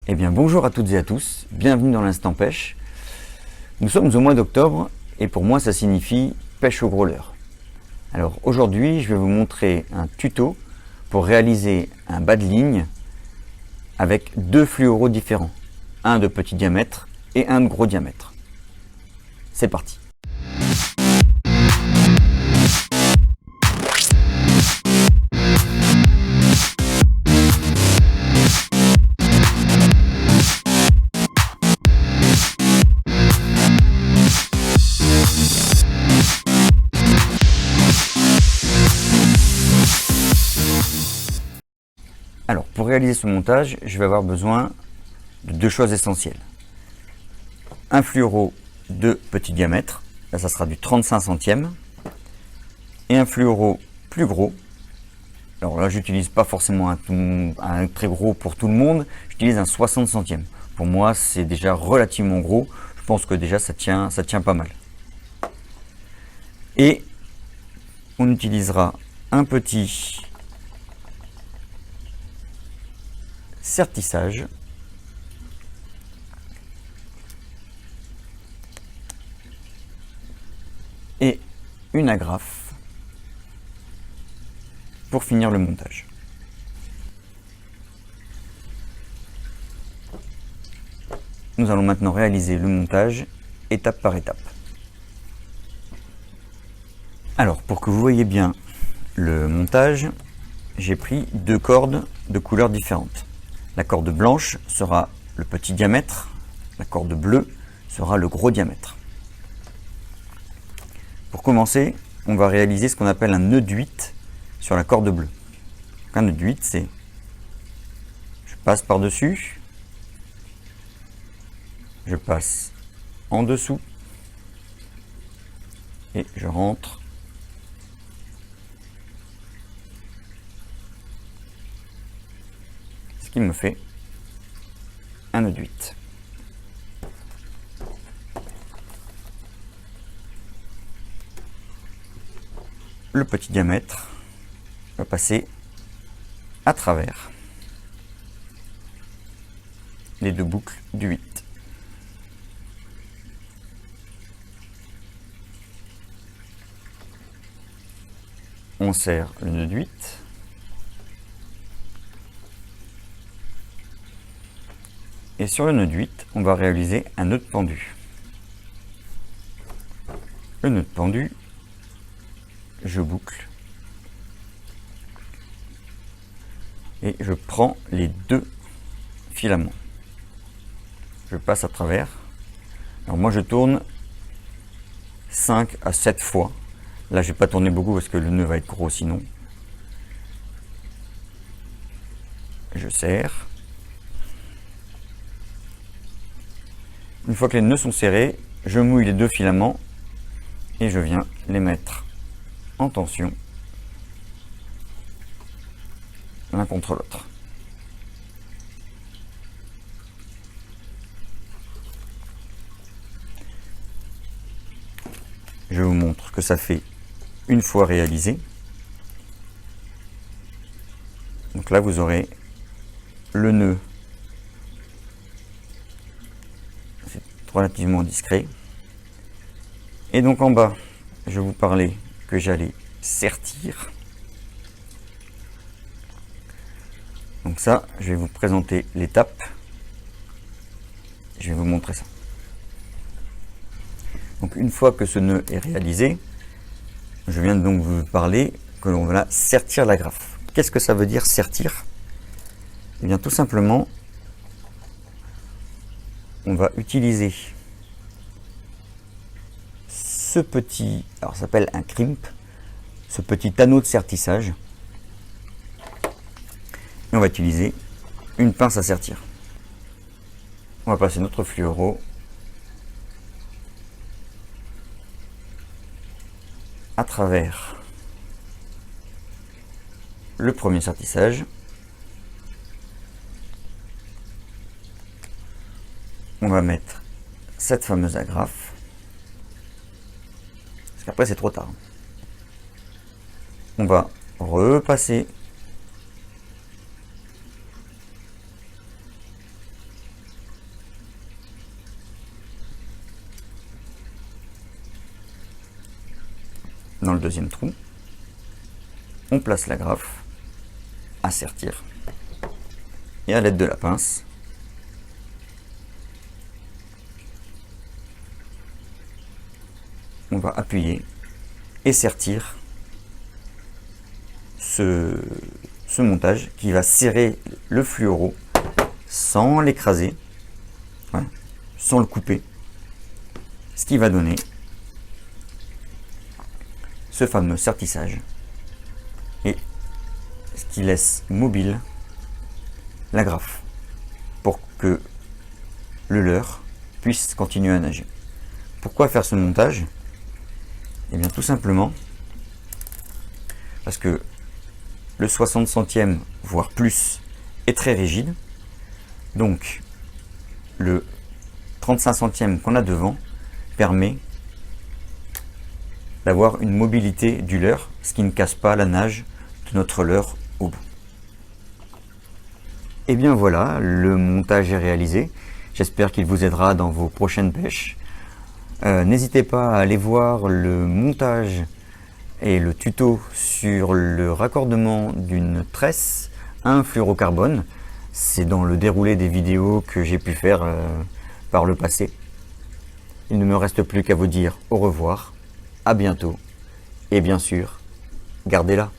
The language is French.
Eh bien bonjour à toutes et à tous, bienvenue dans l'Instant Pêche. Nous sommes au mois d'octobre et pour moi ça signifie pêche au gros leurre. Alors aujourd'hui je vais vous montrer un tuto pour réaliser un bas de ligne avec deux fluoros différents. Un de petit diamètre et un de gros diamètre. C'est parti. Alors, pour réaliser ce montage, je vais avoir besoin de deux choses essentielles. Un fluoro de petit diamètre, là ça sera du 35 centièmes, et un fluoro plus gros. Alors là, j'utilise pas forcément un très gros pour tout le monde, j'utilise un 60 centièmes. Pour moi, c'est déjà relativement gros, je pense que déjà ça tient pas mal. Et on utilisera un petit sertissage et une agrafe pour finir le montage. Nous allons maintenant réaliser le montage étape par étape. Alors pour que vous voyez bien le montage, j'ai pris deux cordes de couleurs différentes. La corde blanche sera le petit diamètre, la corde bleue sera le gros diamètre. Pour commencer, on va réaliser ce qu'on appelle un nœud d'huit sur la corde bleue. Donc un nœud d'huit, c'est je passe par-dessus, je passe en dessous et je rentre ce qui me fait un nœud d'huit. Le petit diamètre va passer à travers les deux boucles du 8. On serre le nœud du 8. Et sur le nœud du 8, on va réaliser un nœud de pendu. Le nœud de pendu, je boucle et je prends les deux filaments. Je passe à travers. Alors moi je tourne 5 à 7 fois. Là je vais pas tourner beaucoup parce que le nœud va être gros sinon. Je serre. Une fois que les nœuds sont serrés, je mouille les deux filaments et je viens les mettre en tension l'un contre l'autre. Je vous montre ce que ça fait une fois réalisé. Donc là vous aurez le nœud, c'est relativement discret. Et donc en bas, je vous parlais que j'allais sertir. Donc ça, je vais vous présenter l'étape. Je vais vous montrer ça. Donc une fois que ce nœud est réalisé, je viens donc vous parler que l'on va sertir l'agrafe. Qu'est-ce que ça veut dire sertir? Eh bien tout simplement, on va utiliser ce petit, alors ça s'appelle un crimp, ce petit anneau de sertissage. Et on va utiliser une pince à sertir. On va passer notre fluoro à travers le premier sertissage. On va mettre cette fameuse agrafe. Parce qu'après c'est trop tard. On va repasser dans le deuxième trou. On place la graffe à sertir. Et à l'aide de la pince, on va appuyer et sertir ce montage qui va serrer le fluoro sans l'écraser, voilà, sans le couper, ce qui va donner ce fameux sertissage et ce qui laisse mobile la graffe pour que le leurre puisse continuer à nager. Pourquoi faire ce montage? Et bien tout simplement parce que le 60 centièmes voire plus est très rigide, donc le 35 centièmes qu'on a devant permet d'avoir une mobilité du leurre, ce qui ne casse pas la nage de notre leurre au bout. Et bien voilà, le montage est réalisé. J'espère qu'il vous aidera dans vos prochaines pêches. N'hésitez pas à aller voir le montage et le tuto sur le raccordement d'une tresse à un fluorocarbone. C'est dans le déroulé des vidéos que j'ai pu faire par le passé. Il ne me reste plus qu'à vous dire au revoir, à bientôt et bien sûr, gardez-la.